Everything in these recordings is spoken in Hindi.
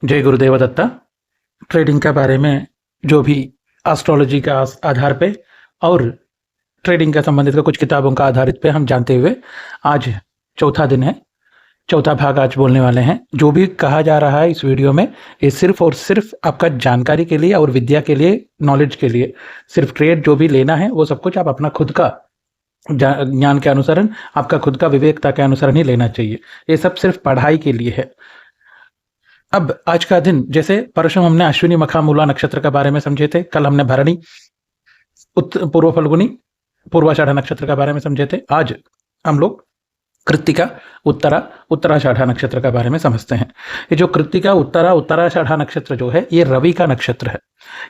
जय गुरुदेव दत्ता। ट्रेडिंग के बारे में जो भी एस्ट्रोलॉजी का आधार पे और ट्रेडिंग का संबंधित का कुछ किताबों का आधारित पे हम जानते हुए आज चौथा दिन है, चौथा भाग आज बोलने वाले हैं। जो भी कहा जा रहा है इस वीडियो में, ये सिर्फ और सिर्फ आपका जानकारी के लिए और विद्या के लिए, नॉलेज के लिए। सिर्फ ट्रेड जो भी लेना है वो सब कुछ आप अपना खुद का ज्ञान के अनुसार, आपका खुद का विवेकता के अनुसार ही लेना चाहिए। ये सब सिर्फ पढ़ाई के लिए है। अब आज का दिन, जैसे परसों हमने अश्विनी मखा मूला नक्षत्र के बारे में समझे थे, कल हमने भरणी पूर्व फल्गुनी पूर्वाषाढ़ा नक्षत्र के बारे में समझे थे। आज हम लोग कृत्तिका उत्तराषाढ़ा नक्षत्र के बारे में समझते हैं। ये जो कृत्तिका उत्तराषाढ़ा नक्षत्र जो है, ये रवि का नक्षत्र है।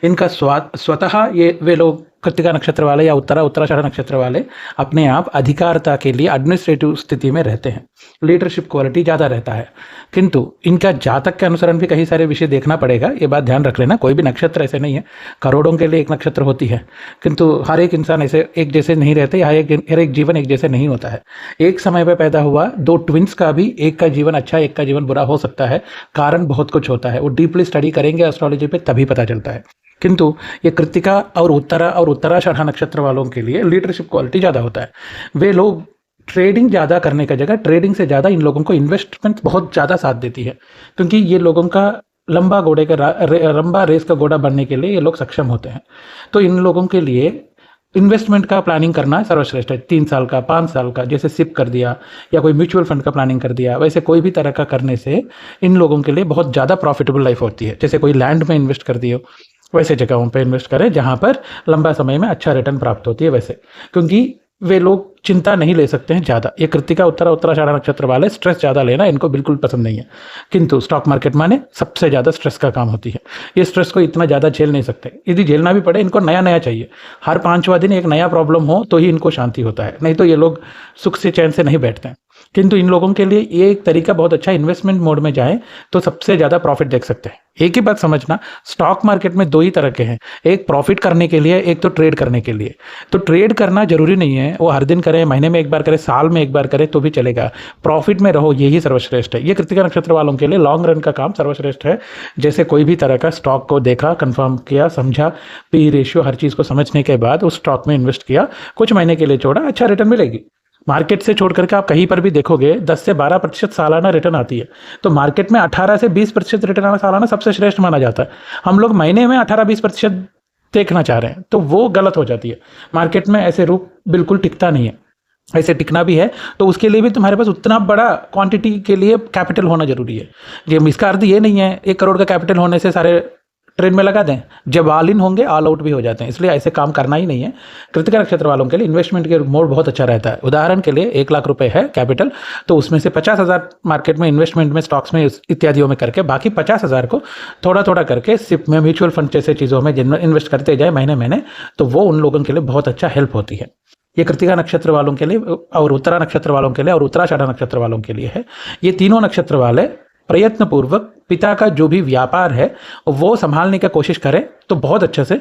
इनका स्वतः ये वे लोग कृत्तिका नक्षत्र वाले या उत्तराषाढ़ा नक्षत्र वाले अपने आप अधिकारता के लिए एडमिनिस्ट्रेटिव स्थिति में रहते हैं, लीडरशिप क्वालिटी ज़्यादा रहता है। किंतु इनका जातक के अनुसार भी कई सारे विषय देखना पड़ेगा, ये बात ध्यान रख लेना। कोई भी नक्षत्र ऐसे नहीं है, करोड़ों के लिए एक नक्षत्र होती है, किंतु हर एक इंसान ऐसे एक जैसे नहीं रहते, हर एक जीवन एक जैसे नहीं होता है। एक समय पर पैदा हुआ दो ट्विंस का भी एक का जीवन अच्छा एक का जीवन बुरा हो सकता है। कारण बहुत कुछ होता है, वो डीपली स्टडी करेंगे एस्ट्रोलॉजी पे तभी पता चलता है। किंतु ये कृत्तिका और उत्तराषाढ़ा नक्षत्र वालों के लिए लीडरशिप क्वालिटी ज़्यादा होता है। वे लोग ट्रेडिंग ज़्यादा करने का जगह ट्रेडिंग से ज़्यादा इन लोगों को इन्वेस्टमेंट बहुत ज़्यादा साथ देती है, क्योंकि ये लोगों का लंबा रेस का घोड़ा बनने के लिए ये लोग सक्षम होते हैं। तो इन लोगों के लिए इन्वेस्टमेंट का प्लानिंग करना सर्वश्रेष्ठ है। 3 साल का, 5 साल का, जैसे सिप कर दिया या कोई म्यूचुअल फंड का प्लानिंग कर दिया, वैसे कोई भी तरह का करने से इन लोगों के लिए बहुत ज़्यादा प्रॉफिटेबल लाइफ होती है। जैसे कोई लैंड में इन्वेस्ट कर दिए, वैसे जगहों पे इन्वेस्ट करें जहाँ पर लंबा समय में अच्छा रिटर्न प्राप्त होती है वैसे, क्योंकि वे लोग चिंता नहीं ले सकते हैं ज़्यादा। ये कृत्तिका उत्तराषाढ़ा नक्षत्र वाले स्ट्रेस ज़्यादा लेना इनको बिल्कुल पसंद नहीं है। किंतु स्टॉक मार्केट माने सबसे ज़्यादा स्ट्रेस का काम होती है। ये स्ट्रेस को इतना ज़्यादा झेल नहीं सकते। यदि झेलना भी पड़े, इनको नया नया चाहिए। हर 5वां दिन एक नया प्रॉब्लम हो तो ही इनको शांति होता है, नहीं तो ये लोग सुख से चैन से नहीं बैठते हैं। किंतु इन लोगों के लिए ये एक तरीका बहुत अच्छा, इन्वेस्टमेंट मोड में जाएं तो सबसे ज़्यादा प्रॉफिट देख सकते हैं। एक ही बात समझना, स्टॉक मार्केट में 2 ही तरह के हैं, एक प्रॉफिट करने के लिए, एक तो ट्रेड करने के लिए। तो ट्रेड करना जरूरी नहीं है वो हर दिन करें, महीने में एक बार करें, साल में एक बार करें तो भी चलेगा। प्रॉफिट में रहो, यही सर्वश्रेष्ठ है। ये कृत्तिका नक्षत्र वालों के लिए लॉन्ग रन का काम सर्वश्रेष्ठ है। जैसे कोई भी तरह का स्टॉक को देखा, कंफर्म किया, समझा, पी रेशियो हर चीज़ को समझने के बाद उस स्टॉक में इन्वेस्ट किया, कुछ महीने के लिए छोड़ा, अच्छा रिटर्न मिलेगी। मार्केट से छोड़ करके आप कहीं पर भी देखोगे 10 से 12% सालाना रिटर्न आती है। तो मार्केट में 18 से 20% रिटर्न आना सालाना सबसे श्रेष्ठ माना जाता है। हम लोग महीने में 18-20% देखना चाह रहे हैं तो वो गलत हो जाती है। मार्केट में ऐसे रूप बिल्कुल टिकता नहीं है। ऐसे टिकना भी है तो उसके लिए भी तुम्हारे पास उतना बड़ा क्वांटिटी के लिए कैपिटल होना जरूरी है। ये इसका अर्थ ये नहीं है 1 करोड़ का कैपिटल होने से सारे ट्रेड में लगा दें। जब ऑल इन होंगे ऑल आउट भी हो जाते हैं, इसलिए ऐसे काम करना ही नहीं है। कृत्तिका नक्षत्र वालों के लिए इन्वेस्टमेंट के मोड बहुत अच्छा रहता है। उदाहरण के लिए 1 लाख रुपए है कैपिटल, तो उसमें से 50,000 मार्केट में इन्वेस्टमेंट में, स्टॉक्स में इत्यादियों में करके, बाकी 50,000 को थोड़ा थोड़ा करके सिप में, म्यूचुअल फंड जैसे चीज़ों में इन्वेस्ट करते जाए महीने महीने, तो वो उन लोगों के लिए बहुत अच्छा हेल्प होती है। ये कृत्तिका नक्षत्र वालों के लिए और उत्तरा नक्षत्र वालों के लिए और उत्तराषाढ़ा नक्षत्र वालों के लिए है। ये तीनों नक्षत्र वाले प्रयत्न पूर्वक पिता का जो भी व्यापार है वो संभालने की कोशिश करें तो बहुत अच्छे से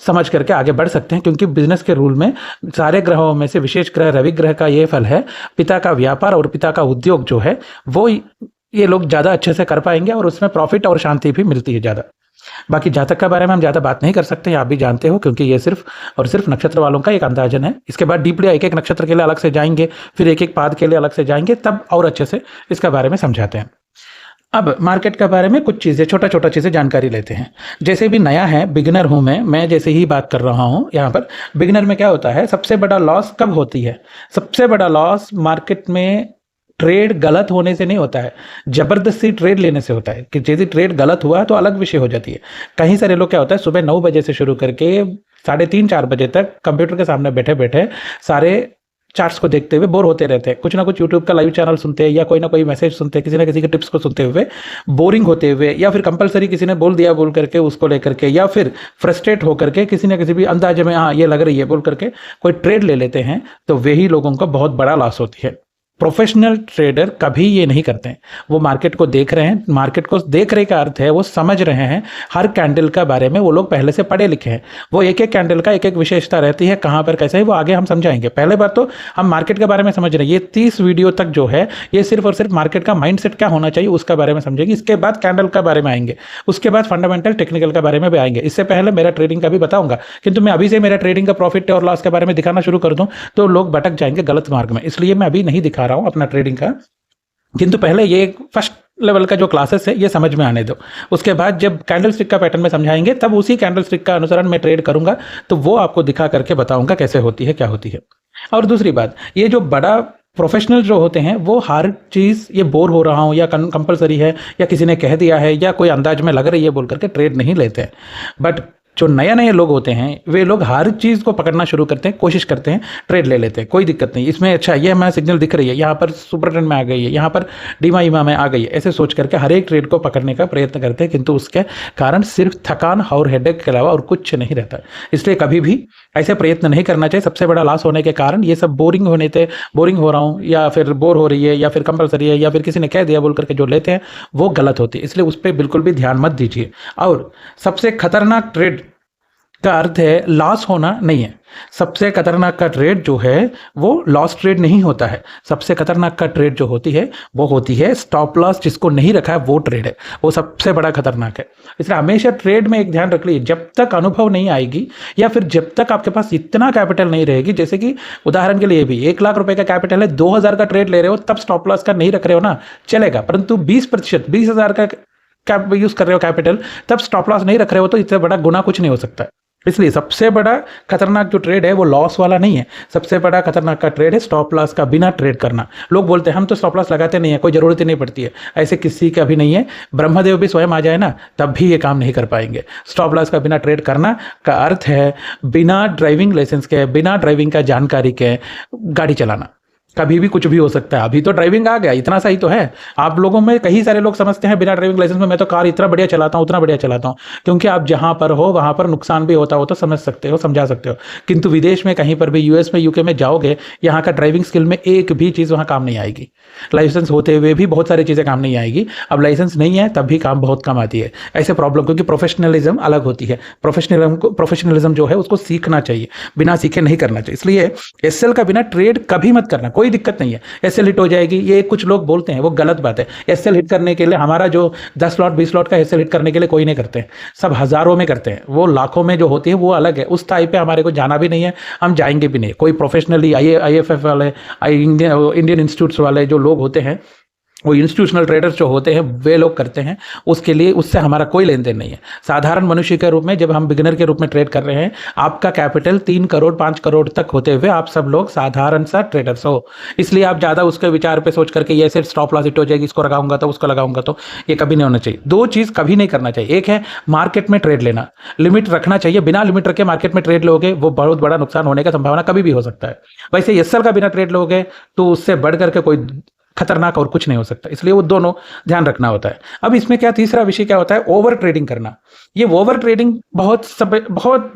समझ करके आगे बढ़ सकते हैं। क्योंकि बिजनेस के रूल में सारे ग्रहों में से विशेष ग्रह रवि ग्रह का ये फल है, पिता का व्यापार और पिता का उद्योग जो है वो ये लोग ज़्यादा अच्छे से कर पाएंगे और उसमें प्रॉफिट और शांति भी मिलती है ज़्यादा। बाकी जातक के बारे में हम ज़्यादा बात नहीं कर सकते, आप भी जानते हो, क्योंकि ये सिर्फ और सिर्फ नक्षत्र वालों का एक अंदाजन है। इसके बाद डीपली एक एक नक्षत्र के लिए अलग से जाएंगे, फिर एक एक पाद के लिए अलग से जाएंगे, तब और अच्छे से इसके बारे में समझाते हैं। अब मार्केट के बारे में कुछ चीज़ें, छोटा चीज़ें जानकारी लेते हैं। जैसे भी नया है, बिगिनर हूँ मैं जैसे ही बात कर रहा हूँ यहाँ पर, बिगिनर में क्या होता है, सबसे बड़ा लॉस कब होती है? सबसे बड़ा लॉस मार्केट में ट्रेड गलत होने से नहीं होता है, जबरदस्ती ट्रेड लेने से होता है। कि यदि ट्रेड गलत हुआ तो अलग विषय हो जाती है। कहीं सारे लोग क्या होता है, सुबह 9 बजे से शुरू करके 3:30-4 बजे तक कंप्यूटर के सामने बैठे बैठे सारे चार्ट्स को देखते हुए बोर होते रहते हैं। कुछ ना कुछ यूट्यूब का लाइव चैनल सुनते हैं या कोई ना कोई मैसेज सुनते हैं, किसी ना किसी के टिप्स को सुनते हुए बोरिंग होते हुए, या फिर कंपलसरी किसी ने बोल दिया बोल करके उसको लेकर के, या फिर फ्रस्ट्रेट होकर के किसी ना किसी भी अंदाजे में हाँ ये लग रही है बोल करके कोई ट्रेड ले लेते हैं, तो वही लोगों को बहुत बड़ा लॉस होती है। प्रोफेशनल ट्रेडर कभी ये नहीं करते हैं। वो मार्केट को देख रहे हैं, मार्केट को देख रहे का अर्थ है वो समझ रहे हैं हर कैंडल का बारे में, वो लोग पहले से पढ़े लिखे हैं। वो एक एक कैंडल का एक एक विशेषता रहती है, कहाँ पर कैसे है वो आगे हम समझाएंगे। पहले बार तो हम मार्केट के बारे में समझ रहे हैं। ये 30 वीडियो तक जो है ये सिर्फ और सिर्फ मार्केट का माइंडसेट क्या होना चाहिए उसका बारे में समझेंगे। इसके बाद कैंडल का बारे में आएंगे, उसके बाद फंडामेंटल टेक्निकल के बारे में भी आएंगे। इससे पहले मेरा ट्रेडिंग का भी बताऊंगा, किंतु मैं अभी से मेरा ट्रेडिंग का प्रॉफिट और लॉस के बारे में दिखाना शुरू कर दूं तो लोग भटक जाएंगे गलत मार्ग में, इसलिए मैं अभी नहीं दिखा रहा हूं अपना ट्रेडिंग का। किंतु पहले ये फर्स्ट लेवल का जो क्लासेस है ये समझ में आने दो, उसके बाद जब कैंडल स्टिक का पैटर्न में समझाएंगे तब उसी कैंडल स्टिक का अनुसरण मैं ट्रेड करूंगा, तो वो आपको दिखा करके बताऊंगा कैसे होती है, क्या होती है। और दूसरी बात, ये जो बड़ा प्रोफेशनल जो होते हैं वो हर चीज़ ये बोर हो रहा हूँ या कंपलसरी है या किसी ने कह दिया है या कोई अंदाज में लग रही है बोल करके ट्रेड नहीं लेते हैं। बट जो नए नए लोग होते हैं वे लोग हर चीज़ को पकड़ना शुरू करते हैं, कोशिश करते हैं, ट्रेड ले लेते हैं, कोई दिक्कत नहीं इसमें। अच्छा ये हमें सिग्नल दिख रही है, यहाँ पर सुपर ट्रेंड में आ गई है, यहाँ पर डीमा ईमा में आ गई है, ऐसे सोच करके हर एक ट्रेड को पकड़ने का प्रयत्न करते हैं, किंतु उसके कारण सिर्फ थकान और हेडेक के अलावा और कुछ नहीं रहता। इसलिए कभी भी ऐसे प्रयत्न नहीं करना चाहिए। सबसे बड़ा लॉस होने के कारण ये सब बोरिंग हो रहा हूँ या फिर बोर हो रही है या फिर कंपलसरी है या फिर किसी ने कह दिया बोल करके जो लेते हैं वो गलत होती है, इसलिए उस पर बिल्कुल भी ध्यान मत दीजिए। और सबसे खतरनाक ट्रेड का अर्थ है लॉस होना नहीं है। सबसे खतरनाक का ट्रेड जो है वो लॉस ट्रेड नहीं होता है। सबसे खतरनाक का ट्रेड जो होती है वो होती है स्टॉप लॉस जिसको नहीं रखा है वो ट्रेड है, वो सबसे बड़ा खतरनाक है। इसलिए हमेशा ट्रेड में एक ध्यान रख लीजिए, जब तक अनुभव नहीं आएगी या फिर जब तक आपके पास इतना कैपिटल नहीं रहेगी, जैसे कि उदाहरण के लिए भी 1 लाख रुपए का कैपिटल है, 2000 का ट्रेड ले रहे हो तब स्टॉप लॉस का नहीं रख रहे हो ना, चलेगा। परंतु 20% 20,000 का कैप यूज कर रहे हो कैपिटल, तब स्टॉप लॉस नहीं रख रहे हो तो इससे बड़ा गुना कुछ नहीं हो सकता है। इसलिए सबसे बड़ा खतरनाक जो ट्रेड है वो लॉस वाला नहीं है, सबसे बड़ा खतरनाक का ट्रेड है स्टॉप लॉस का बिना ट्रेड करना। लोग बोलते हैं हम तो स्टॉप लॉस लगाते नहीं है, कोई जरूरत ही नहीं पड़ती है, ऐसे किसी का भी नहीं है। ब्रह्मदेव भी स्वयं आ जाए ना तब भी ये काम नहीं कर पाएंगे। स्टॉप लॉस का बिना ट्रेड करना का अर्थ है बिना ड्राइविंग लाइसेंस के, बिना ड्राइविंग का जानकारी के गाड़ी चलाना। कभी भी कुछ भी हो सकता है, अभी तो ड्राइविंग आ गया, इतना सही तो है। आप लोगों में कई सारे लोग समझते हैं बिना ड्राइविंग लाइसेंस में मैं तो कार इतना बढ़िया चलाता हूँ, उतना बढ़िया चलाता हूँ, क्योंकि आप जहाँ पर हो वहाँ पर नुकसान भी होता हो तो समझ सकते हो, समझा सकते हो। किंतु विदेश में कहीं पर भी यूएस में यूके में जाओगे, यहाँ का ड्राइविंग स्किल में एक भी चीज़ वहाँ काम नहीं आएगी। लाइसेंस होते हुए भी बहुत सारी चीज़ें काम नहीं आएगी। अब लाइसेंस नहीं है तब भी काम बहुत कम आती है, ऐसे प्रॉब्लम, क्योंकि प्रोफेशनलिज्म अलग होती है। प्रोफेशनलिज्म जो है उसको सीखना चाहिए, बिना सीखे नहीं करना चाहिए। इसलिए एसएल का बिना ट्रेड कभी मत करना, कोई दिक्कत नहीं है। एसएल हिट हो जाएगी ये कुछ लोग बोलते हैं, वो गलत बात है। एसएल हिट करने के लिए हमारा जो 10 लॉट 20 लॉट का एसएल हिट करने के लिए कोई नहीं करते हैं, सब हजारों में करते हैं, वो लाखों में जो होती है वो अलग है। उस टाइप पे हमारे को जाना भी नहीं है, हम जाएंगे भी नहीं। कोई प्रोफेशनली आईएफएफ वाले, इंडियन इंस्टीट्यूट्स वाले जो लोग होते हैं, वो इंस्टीट्यूशनल ट्रेडर्स जो होते हैं वे लोग करते हैं, उसके लिए उससे हमारा कोई लेन देन नहीं है। साधारण मनुष्य के रूप में जब हम बिगिनर के रूप में ट्रेड कर रहे हैं, आपका कैपिटल 3 करोड़ 5 करोड़ तक होते हुए आप सब लोग साधारण सा ट्रेडर्स हो, इसलिए आप ज़्यादा उसके विचार पे सोच करके ये सिर्फ स्टॉप लॉस हिट हो जाएगी, इसको लगाऊंगा तो उसको लगाऊंगा तो, ये कभी नहीं होना चाहिए। दो चीज़ कभी नहीं करना चाहिए, एक है मार्केट में ट्रेड लेना, लिमिट रखना चाहिए। बिना लिमिट रखे मार्केट में ट्रेड लोगे वो बहुत बड़ा नुकसान होने का संभावना कभी भी हो सकता है। वैसे एसएल का बिना ट्रेड लोगे तो उससे बढ़ करके कोई खतरनाक और कुछ नहीं हो सकता, इसलिए वो दोनों ध्यान रखना होता है। अब इसमें क्या तीसरा विषय क्या होता है, ओवर ट्रेडिंग करना। ये ओवर ट्रेडिंग बहुत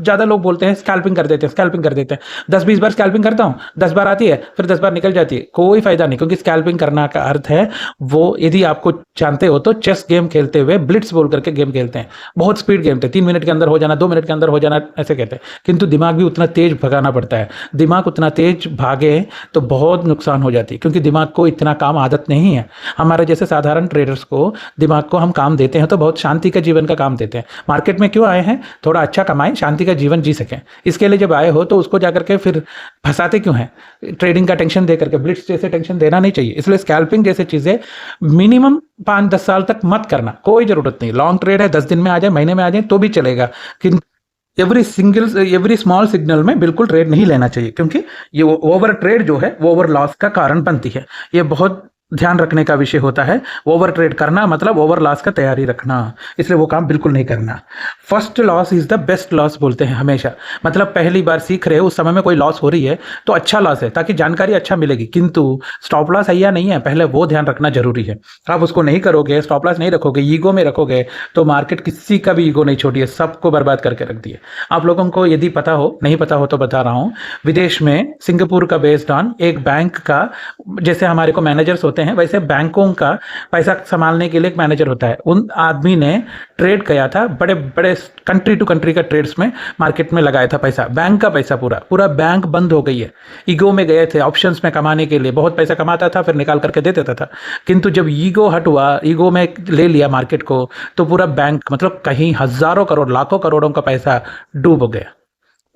ज़्यादा लोग बोलते हैं स्कैल्पिंग कर देते हैं, स्कैल्पिंग कर देते हैं। 10-20 बार स्कैल्पिंग करता हूँ, 10 बार आती है फिर 10 बार निकल जाती है, कोई फायदा नहीं। क्योंकि स्कैल्पिंग करना का अर्थ है वो, यदि आपको जानते हो तो चेस गेम खेलते हुए ब्लिट्स बोल करके गेम खेलते हैं, बहुत स्पीड गेम थे, 3 मिनट के अंदर हो जाना, 2 मिनट के अंदर हो जाना, ऐसे कहते हैं। किंतु दिमाग भी उतना तेज भगाना पड़ता है, दिमाग उतना तेज भागे तो बहुत नुकसान हो जाती है, क्योंकि दिमाग को इतना काम आदत नहीं है। हमारे जैसे साधारण ट्रेडर्स को दिमाग को हम काम देते हैं तो बहुत शांति का जीवन का काम देते हैं। मार्केट में क्यों आए हैं, थोड़ा अच्छा कमाएं, शांति का जीवन जी सकें, इसके लिए जब आए हो तो उसको जाकर के फिर फंसाते क्यों हैं ट्रेडिंग का टेंशन दे करके। ब्लिट्स जैसे टेंशन देना नहीं चाहिए। इसलिए स्कैल्पिंग जैसे चीजें मिनिमम 5-10 साल तक मत करना, कोई जरूरत नहीं। लॉन्ग ट्रेड है, 10 दिन में आ जाए, महीने में आ जाए तो भी चलेगा, किंतु एवरी स्मॉल सिग्नल में बिल्कुल ट्रेड नहीं लेना चाहिए, क्योंकि ये ओवर ट्रेड जो है वो ओवर लॉस का कारण बनती है। ये बहुत ध्यान रखने का विषय होता है। ओवर ट्रेड करना मतलब ओवर लॉस का तैयारी रखना, इसलिए वो काम बिल्कुल नहीं करना। First loss is the best loss बोलते हैं हमेशा। मतलब पहली बार सीख रहे हो, उस समय में कोई लॉस हो रही है तो अच्छा लॉस है, ताकि जानकारी अच्छा मिलेगी। किंतु स्टॉप लॉस है या नहीं है, पहले वो ध्यान रखना जरूरी है। आप उसको नहीं करोगे, स्टॉप लॉस नहीं रखोगे, ईगो में रखोगे, तो मार्केट किसी का भी ईगो नहीं छोड़िए, सबको बर्बाद करके रख दिए। आप लोगों को यदि पता हो, नहीं पता हो तो बता रहा हूँ, विदेश में सिंगापुर का बेस्ड ऑन एक बैंक का, जैसे हमारे को मैनेजर्स होते हैं वैसे बैंकों का पैसा संभालने के लिए एक मैनेजर होता है। उन आदमी ने ट्रेड किया था, बड़े बड़े कंट्री टू कंट्री का ट्रेड्स में मार्केट में लगाया था पैसा, बैंक का पैसा, पूरा पूरा बैंक बंद हो गई है। ईगो में गए थे ऑप्शंस में कमाने के लिए, बहुत पैसा कमाता था फिर निकाल करके दे देता था। किंतु जब ईगो हट हुआ, ईगो में ले लिया मार्केट को, तो पूरा बैंक मतलब कहीं हजारों करोड़ लाखों करोड़ों का पैसा डूब गया।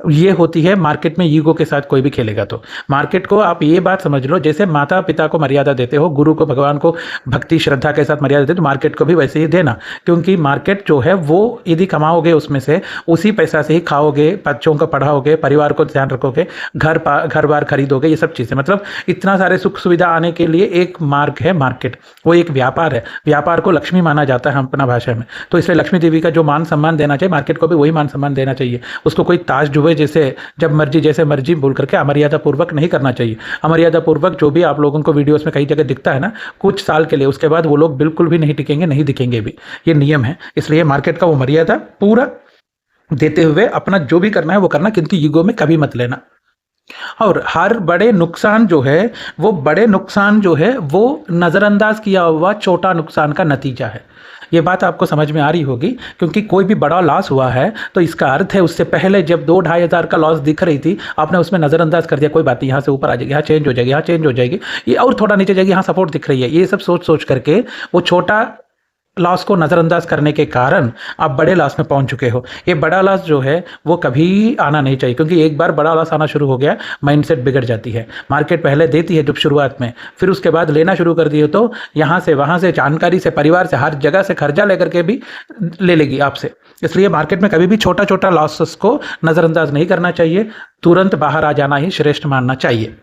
ये होती है मार्केट में ईगो के साथ कोई भी खेलेगा तो। मार्केट को आप ये बात समझ लो, जैसे माता पिता को मर्यादा देते हो, गुरु को, भगवान को भक्ति श्रद्धा के साथ मर्यादा देते हो, तो मार्केट को भी वैसे ही देना। क्योंकि मार्केट जो है वो यदि कमाओगे उसमें से, उसी पैसा से ही खाओगे, बच्चों को पढ़ाओगे, परिवार को ध्यान रखोगे, घर बार खरीदोगे, ये सब चीज़ें। मतलब इतना सारे सुख सुविधा आने के लिए एक मार्ग है मार्केट, वो एक व्यापार है। व्यापार को लक्ष्मी माना जाता है अपना भाषा में, तो इसलिए लक्ष्मी देवी का जो मान सम्मान देना चाहिए, मार्केट को भी वही मान सम्मान देना चाहिए। उसको कोई ताज जुए जैसे जब मर्जी जैसे मर्जी बोल करके अमर्यादा पूर्वक नहीं करना चाहिए। अमर्यादा पूर्वक जो भी आप लोगों को वीडियोस में कई जगह दिखता है ना, कुछ साल के लिए, उसके बाद वो लोग बिल्कुल भी नहीं टिकेंगे, नहीं दिखेंगे भी। ये नियम है, इसलिए मार्केट का वो मर्यादा पूरा देते हुए अपना जो भी करना है वो करना, किंतु ईगो में कभी मत लेना। और हर बड़े नुकसान जो है, वो बड़े नुकसान जो है वो नज़रअंदाज किया हुआ छोटा नुकसान का नतीजा है। ये बात आपको समझ में आ रही होगी, क्योंकि कोई भी बड़ा लॉस हुआ है तो इसका अर्थ है उससे पहले जब 2-2.5 हज़ार का लॉस दिख रही थी, आपने उसमें नज़रअंदाज कर दिया, कोई बात नहीं, यहाँ से ऊपर आ जाएगी, यहाँ चेंज हो जाएगी, यहाँ चेंज हो जाएगी, ये और थोड़ा नीचे जाएगी, यहाँ सपोर्ट दिख रही है। ये सब सोच सोच करके वो छोटा लॉस को नज़रअंदाज करने के कारण आप बड़े लॉस में पहुंच चुके हो। ये बड़ा लॉस जो है वो कभी आना नहीं चाहिए, क्योंकि एक बार बड़ा लॉस आना शुरू हो गया, माइंडसेट बिगड़ जाती है। मार्केट पहले देती है जब शुरुआत में, फिर उसके बाद लेना शुरू कर दिए तो यहाँ से वहाँ से, जानकारी से, परिवार से, हर जगह से कर्जा लेकर के भी ले लेगी आपसे। इसलिए मार्केट में कभी भी छोटा छोटा लॉसेस को नज़रअंदाज नहीं करना चाहिए, तुरंत बाहर आ जाना ही श्रेष्ठ मानना चाहिए।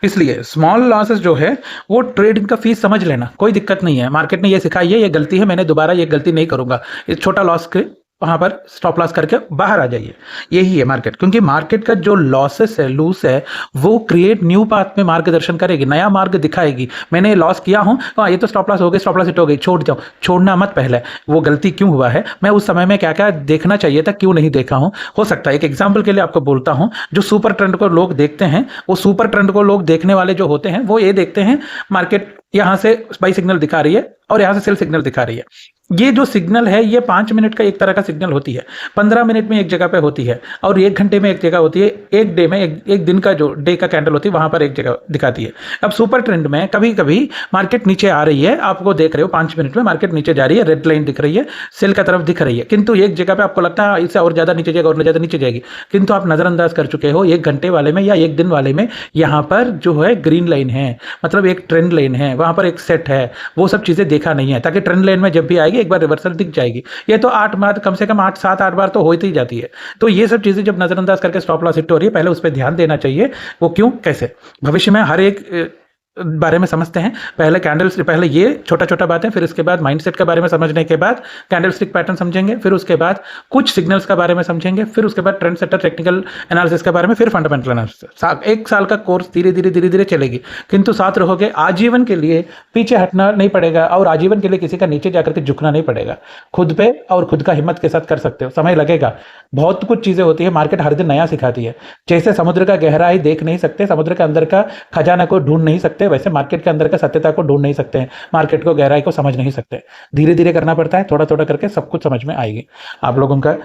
इसलिए स्मॉल लॉसेस जो है वो ट्रेडिंग का फीस समझ लेना, कोई दिक्कत नहीं है। मार्केट ने ये सिखाई है, ये गलती है, मैंने दोबारा ये गलती नहीं करूंगा, इस छोटा लॉस के वहां पर स्टॉप लॉस करके बाहर आ जाइए। यही है मार्केट, क्योंकि मार्केट का जो लॉसेस है, लूस है, वो क्रिएट न्यू पाथ में मार्गदर्शन करेगी, नया मार्ग दिखाएगी। मैंने लॉस किया हूं, हाँ ये तो स्टॉप लॉस हो गई, स्टॉप लॉस हिट हो गई, छोड़ जाओ, छोड़ना मत। पहले वो गलती क्यों हुआ है, मैं उस समय में क्या क्या देखना चाहिए था, क्यों नहीं देखा हूं। हो सकता है एक एग्जाम्पल के लिए आपको बोलता हूं, जो सुपर ट्रेंड को लोग देखते हैं, वो सुपर ट्रेंड को लोग देखने वाले जो होते हैं वो ये देखते हैं, मार्केट यहां से बाई सिग्नल दिखा रही है और यहां से सेल सिग्नल दिखा रही है। ये जो सिग्नल है ये 5 मिनट का एक तरह का सिग्नल होती है, 15 मिनट में एक जगह पे होती है, और 1 घंटे में एक जगह होती है, एक डे में एक दिन का जो डे का कैंडल होती है वहां पर एक जगह दिखाती है। अब सुपर ट्रेंड में कभी कभी मार्केट नीचे आ रही है, आपको देख रहे हो 5 मिनट में मार्केट नीचे जा रही है, रेड लाइन दिख रही है, सेल का तरफ दिख रही है, किंतु एक जगह पे आपको लगता है इससे और ज्यादा नीचे जाएगा और ज्यादा नीचे जाएगी, किंतु आप नजरअंदाज कर चुके हो 1 घंटे वाले में या 1 दिन वाले में, यहाँ पर जो है ग्रीन लाइन है, मतलब एक ट्रेंड लाइन है, वहां पर एक सेट है, वो सब चीजें देखा नहीं है, ताकि ट्रेंड लाइन में जब भी आएगी एक बार रिवर्सल दिख जाएगी। ये तो 8 बार, कम से कम 8-7-8 बार तो होती ही जाती है। तो ये सब चीजें जब नजरअंदाज करके स्टॉप लॉस हिट हो रही है, पहले उस पर ध्यान देना चाहिए। वो क्यों, कैसे, भविष्य में हर एक बारे में समझते हैं। पहले कैंडल्स, पहले ये छोटा छोटा बातें, फिर इसके बाद माइंडसेट के बारे में समझने के बाद कैंडल स्टिक पैटर्न समझेंगे, फिर उसके बाद कुछ सिग्नल्स के बारे में समझेंगे, फिर उसके बाद ट्रेंड सेटर टेक्निकल एनालिसिस के बारे में, फिर फंडामेंटल एनालिसिस। 1 साल का कोर्स धीरे धीरे चलेगी, किंतु साथ रहोगे, आजीवन के लिए पीछे हटना नहीं पड़ेगा और आजीवन के लिए किसी का नीचे जाकर के झुकना नहीं पड़ेगा। खुद पे और खुद का हिम्मत के साथ कर सकते हो, समय लगेगा, बहुत कुछ चीजें होती है, मार्केट हर दिन नया सिखाती है। जैसे समुद्र का गहराई देख नहीं सकते, समुद्र के अंदर का खजाना को ढूंढ नहीं सकते, वैसे मार्केट के अंदर का सत्यता को ढूंढ नहीं सकते हैं, मार्केट को गहराई को समझ नहीं सकते। धीरे धीरे करना पड़ता है, थोड़ा थोड़ा करके सब कुछ समझ में आएगी। आप लोगों का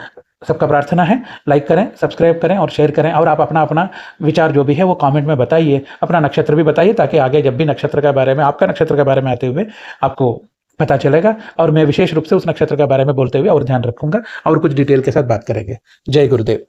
सबका प्रार्थना है, लाइक करें, सब्सक्राइब करें और शेयर करें, और आप अपना अपना विचार जो भी है वो कमेंट में बताइए, अपना नक्षत्र भी बताइए, ताकि आगे जब भी नक्षत्र के बारे में, आपका नक्षत्र के बारे में आते हुए आपको पता चलेगा, और मैं विशेष रूप से उस नक्षत्र के बारे में बोलते हुए और ध्यान रखूंगा और कुछ डिटेल के साथ बात करेंगे। जय गुरुदेव।